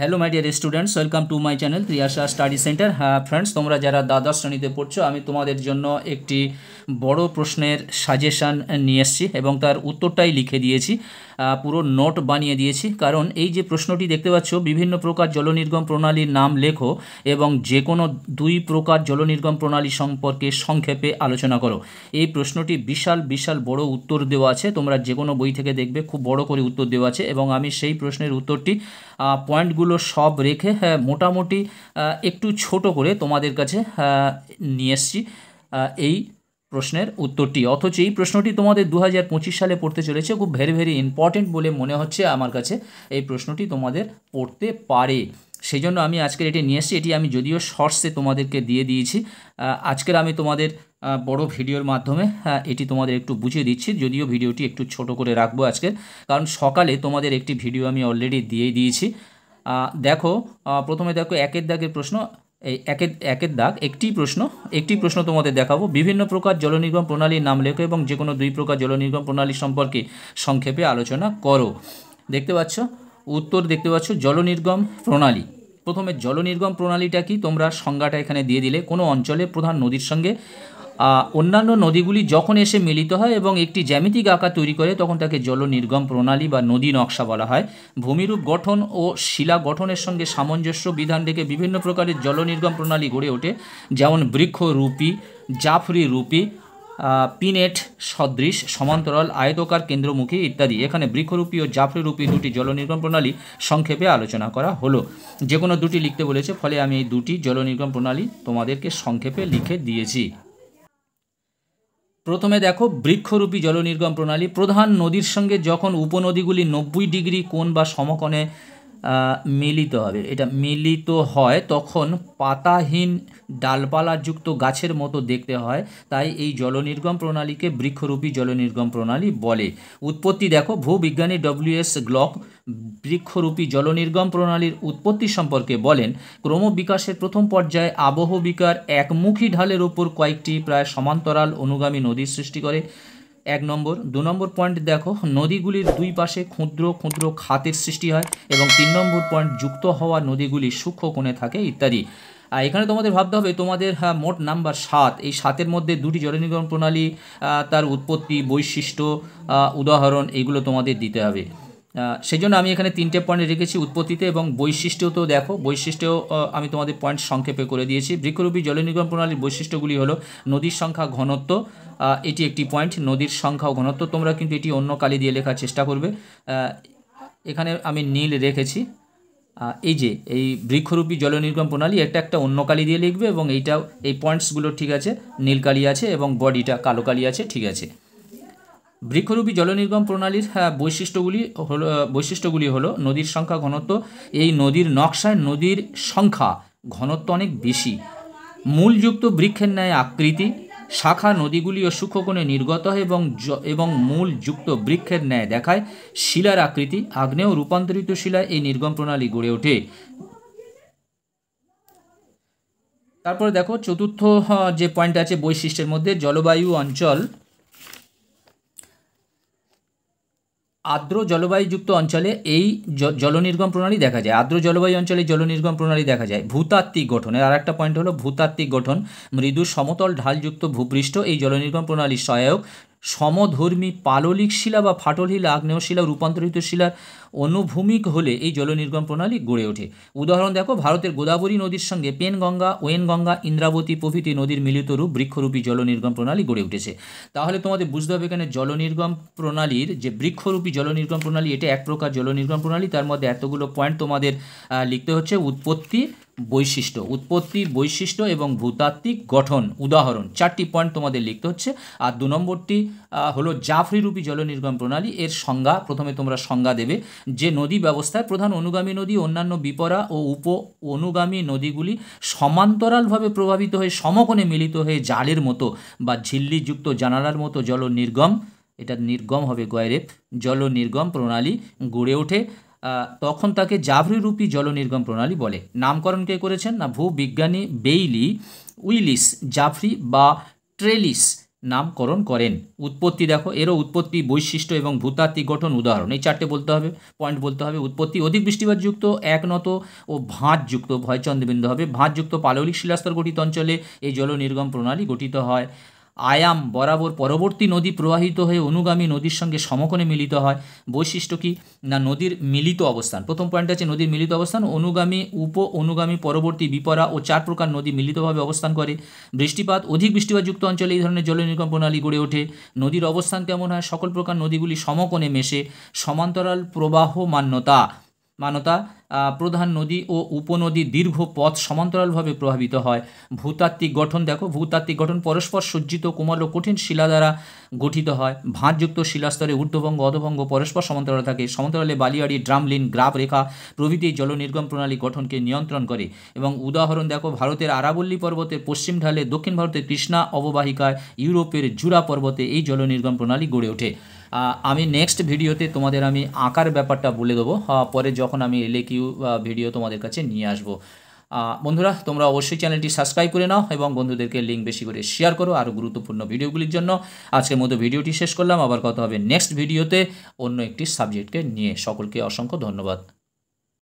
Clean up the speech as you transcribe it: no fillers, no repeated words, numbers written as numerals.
Hello my dear students, welcome to my channel Triyasha study centre. হ্যাঁ friends, তোমরা যারা দ্বাদশ শ্রেণীতে পড়ছো, আমি তোমাদের জন্য একটি বড় প্রশ্নের সাজেশান নিয়ে এসেছি এবং তার উত্তরটাই লিখে দিয়েছি, পুরো নোট বানিয়ে দিয়েছি। কারণ এই যে প্রশ্নটি দেখতে পাচ্ছ, বিভিন্ন প্রকার জলনির্গম প্রণালীর নাম লেখো এবং যে কোনো দুই প্রকার জলনির্গম প্রণালী সম্পর্কে সংক্ষেপে আলোচনা করো। এই প্রশ্নটি বিশাল বিশাল বড় উত্তর দেওয়া আছে, তোমরা যে কোনো বই থেকে দেখবে খুব বড় করে উত্তর দেওয়া আছে এবং আমি সেই প্রশ্নের উত্তরটি পয়েন্টগুলো সব রেখে মোটামুটি একটু ছোট করে তোমাদের কাছে নিয়ে এসেছি এই প্রশ্নের উত্তরটি। অথচ এই প্রশ্নটি তোমাদের 2025 সালে পড়তে চলেছে, খুব ভেরি ভেরি ইম্পর্টেন্ট বলে মনে হচ্ছে আমার কাছে। এই প্রশ্নটি তোমাদের পড়তে পারে, সেই জন্য আমি আজকের এটি নিয়ে এসেছি। এটি আমি যদিও শর্টসে তোমাদেরকে দিয়ে দিয়েছি, আজকের আমি তোমাদের বড় ভিডিওর মাধ্যমে এটি তোমাদের একটু বুঝিয়ে দিচ্ছি, যদিও ভিডিওটি একটু ছোট করে রাখবো আজকের, কারণ সকালে তোমাদের একটি ভিডিও আমি অলরেডি দিয়ে দিয়েছি। দেখো, প্রথমে দেখো একের দাগের প্রশ্ন। এই একের দাগ একটি প্রশ্ন তোমাদের দেখাবো। বিভিন্ন প্রকার জলনির্গম প্রণালীর নাম লেখো এবং যে কোনো দুই প্রকার জলনির্গম প্রণালী সম্পর্কে সংক্ষেপে আলোচনা করো। দেখতে পাচ্ছ উত্তর, দেখতে পাচ্ছ জলনির্গম প্রণালী। প্রথমে জলনির্গম প্রণালীটা কি, তোমরা সংজ্ঞাটা এখানে দিয়ে দিলে। কোনো অঞ্চলে প্রধান নদীর সঙ্গে অন্যান্য নদীগুলি যখন এসে মিলিত হয় এবং একটি জ্যামিতিক আকার তৈরি করে, তখন তাকে জলনির্গম প্রণালী বা নদী নকশা বলা হয়। ভূমিরূপ গঠন ও শিলা গঠনের সঙ্গে সামঞ্জস্য বিধান রেখে বিভিন্ন প্রকারের জলনির্গম প্রণালী গড়ে ওঠে, যেমন বৃক্ষরূপী, জাফরি রূপী, পিনেট সদৃশ, সমান্তরাল, আয়তকার, কেন্দ্রমুখী ইত্যাদি। এখানে বৃক্ষরূপী ও জাফরিরূপী দুটি জলনির্গম প্রণালী সংক্ষেপে আলোচনা করা হলো। যে কোনো দুটি লিখতে বলেছে, ফলে আমি এই দুটি জলনির্গম প্রণালী তোমাদেরকে সংক্ষেপে লিখে দিয়েছি। প্রথমে দেখো বৃক্ষরূপী জলনির্গম প্রণালী। প্রধান নদীর সঙ্গে যখন উপনদীগুলি 90 ডিগ্রি কোণ বা সমকোণে মিলিত হবে, এটা মিলিত হয়, তখন পাতাহীন ডালপালাযুক্ত গাছের মতো দেখতে হয়, তাই এই জলনির্গম প্রণালীকে বৃক্ষরূপী জলনির্গম প্রণালী বলে। উৎপত্তি দেখো, ভূবিজ্ঞানী ডব্লিউ.এস. গ্লক বৃক্ষরূপী জলনির্গম প্রণালীর উৎপত্তি সম্পর্কে বলেন, ক্রমবিকাশের প্রথম পর্যায়ে আবহবিকার একমুখী ঢালের ওপর কয়েকটি প্রায় সমান্তরাল অনুগামী নদীর সৃষ্টি করে। 1 নম্বর। 2 নম্বর পয়েন্ট দেখো, নদীগুলির দুই পাশে ক্ষুদ্র ক্ষুদ্র খাতের সৃষ্টি হয় এবং 3 নম্বর পয়েন্ট, যুক্ত হওয়া নদীগুলি সূক্ষ্ম কোণে থাকে ইত্যাদি। এখানে তোমাদের ভাবতে হবে তোমাদের মোট নাম্বার 7, এই 7-এর মধ্যে দুটি জলনির্গম প্রণালী, তার উৎপত্তি, বৈশিষ্ট্য, উদাহরণ, এইগুলো তোমাদের দিতে হবে। সেই জন্য আমি এখানে 3টে পয়েন্ট রেখেছি উৎপত্তিতে, এবং বৈশিষ্ট্যতেও দেখো, বৈশিষ্ট্যেও আমি তোমাদের পয়েন্ট সংক্ষেপে করে দিয়েছি। বৃক্ষরূপী জলনির্গম প্রণালীর বৈশিষ্ট্যগুলি হলো নদীর সংখ্যা, ঘনত্ব, এটি একটি পয়েন্ট, নদীর সংখ্যা ও ঘনত্ব। তোমরা কিন্তু এটি অন্য কালি দিয়ে লেখার চেষ্টা করবে, এখানে আমি নীল রেখেছি। এই যে এই বৃক্ষরূপী জলনির্গম প্রণালী, এটা একটা অন্য কালি দিয়ে লিখবে এবং এইটাও, এই পয়েন্টসগুলো ঠিক আছে, নীল কালি আছে এবং বডিটা কালো কালি আছে, ঠিক আছে। বৃক্ষরূপী জলনির্গম প্রণালীর বৈশিষ্ট্যগুলি হলো নদীর সংখ্যা, ঘনত্ব। এই নদীর নকশায় নদীর সংখ্যা, ঘনত্ব অনেক বেশি। মূলযুক্ত বৃক্ষের ন্যায় আকৃতি, শাখা নদীগুলিও সূক্ষ্মকোণে নির্গত হয় এবং মূলযুক্ত বৃক্ষের ন্যায় দেখায়। শিলার আকৃতি, আগ্নেয় রূপান্তরিত শিলায় এই নির্গম প্রণালী গড়ে ওঠে। তারপরে দেখো চতুর্থ যে পয়েন্ট আছে বৈশিষ্ট্যের মধ্যে, জলবায়ু অঞ্চল। আর্দ্র জলবায়ুযুক্ত অঞ্চলে এই জলনির্গম প্রণালী দেখা যায়। আর্দ্র জলবায়ু অঞ্চলে জলনির্গম প্রণালী দেখা যায়। ভূতাত্ত্বিক গঠনের আর একটা পয়েন্ট হলো ভূতাত্ত্বিক গঠন। মৃদু সমতল ঢালযুক্ত ভূপৃষ্ঠ এই জলনির্গম প্রণালীর সহায়ক। সমধর্মী পাললিক শিলা বা ফাটলশিল আগ্নেয় শিলা রূপান্তরিত শিলার অনুভূমিক হলে এই জলনির্গম প্রণালী গড়ে ওঠে। উদাহরণ দেখো, ভারতের গোদাবরী নদীর সঙ্গে পেনগঙ্গা, ওয়েনগঙ্গা, ইন্দ্রাবতী প্রভৃতি নদীর মিলিত রূপ বৃক্ষরূপী জলনির্গম প্রণালী গড়ে উঠেছে। তাহলে তোমাদের বুঝতে হবে এখানে জলনির্গম প্রণালীর যে বৃক্ষরূপী জলনির্গম প্রণালী, এটা এক প্রকার জলনির্গম প্রণালী। তার মধ্যে এতগুলো পয়েন্ট তোমাদের লিখতে হচ্ছে। উৎপত্তি, বৈশিষ্ট্য এবং ভূতাত্ত্বিক গঠন, উদাহরণ, 4টি পয়েন্ট তোমাদের লিখতে হচ্ছে। আর 2 নম্বরটি হলো জাফরিরূপী জলনির্গম প্রণালী। এর সংজ্ঞা, প্রথমে তোমরা সংজ্ঞা দেবে যে নদী ব্যবস্থায় প্রধান অনুগামী নদী, অন্যান্য বিপরা ও উপ অনুগামী নদীগুলি সমান্তরালভাবে প্রভাবিত হয়ে সমকোণে মিলিত হয়ে জালের মতো বা ঝিল্লিযুক্ত জানালার মতো জলনির্গম, এটা নির্গম হবে গয়রেপ, জলনির্গম প্রণালী গড়ে ওঠে, তখন তাকে জাফরিরূপী জলনির্গম প্রণালী বলে। নামকরণ কে করেছেন না ভূবিজ্ঞানী বেইলি উইলিস জাফরি বা ট্রেলিস নামকরণ করেন। উৎপত্তি দেখো, এরও উৎপত্তি, বৈশিষ্ট্য এবং ভূতাত্ত্বিক গঠন উদাহরণ, এই 4টে বলতে হবে, পয়েন্ট বলতে হবে। উৎপত্তি, অধিক বৃষ্টিপাতযুক্ত একনত ও ভাঁজযুক্ত, ভয়চন্দ্রবিন্দু হবে, ভাঁজযুক্ত পাললিক শিলাস্তর গঠিত অঞ্চলে এই জল নির্গম প্রণালী গঠিত হয়। আয়াম, বরাবর পরবর্তী নদী প্রবাহিত হয়ে অনুগামী নদীর সঙ্গে সমকোণে মিলিত হয়। বৈশিষ্ট্য কি না, নদীর মিলিত অবস্থান। প্রথম পয়েন্ট আছে নদীর মিলিত অবস্থান, অনুগামী, উপ অনুগামী, পরবর্তী, বিপরা ও 4 প্রকার নদী মিলিতভাবে অবস্থান করে। বৃষ্টিপাত, অধিক বৃষ্টিপাতযুক্ত অঞ্চলে এই ধরনের জল নির্গম প্রণালী গড়ে ওঠে। নদীর অবস্থান কেমন হয়, সকল প্রকার নদীগুলি সমকোণে মেশে। সমান্তরাল প্রবাহ মান্যতা, প্রধান নদী ও উপনদী দীর্ঘ পথ সমান্তরালভাবে প্রভাবিত হয়। ভূতাত্ত্বিক গঠন দেখো, ভূতাত্ত্বিক গঠন পরস্পর সজ্জিত কোমল ও কঠিন শিলা দ্বারা গঠিত হয়। ভাঁজযুক্ত শিলাস্তরে ঊর্ধ্বভঙ্গ অধভঙ্গ পরস্পর সমান্তরাল থাকে। সমান্তরালে বালিয়াড়ি, ড্রামলিন, গ্রাফ রেখা প্রভৃতি জল নির্গম প্রণালী গঠনকে নিয়ন্ত্রণ করে। এবং উদাহরণ দেখো, ভারতের আরাবল্লী পর্বতের পশ্চিম ঢালে, দক্ষিণ ভারতের কৃষ্ণা অববাহিকায়, ইউরোপের জুরা পর্বতে এই জল নির্গম প্রণালী গড়ে ওঠে। আমি নেক্সট ভিডিওতে তোমাদের আমি আঁকার ব্যাপারটা বলে দেবো, পরে যখন আমি এলএকিউ ভিডিও তোমাদের কাছে নিয়ে আসবো। বন্ধুরা, তোমরা অবশ্যই চ্যানেলটি সাবস্ক্রাইব করে নাও এবং বন্ধুদেরকে লিঙ্ক বেশি করে শেয়ার করো আরও গুরুত্বপূর্ণ ভিডিওগুলির জন্য। আজকের মতো ভিডিওটি শেষ করলাম, আবার কথা হবে নেক্সট ভিডিওতে অন্য একটি সাবজেক্টকে নিয়ে। সকলকে অসংখ্য ধন্যবাদ।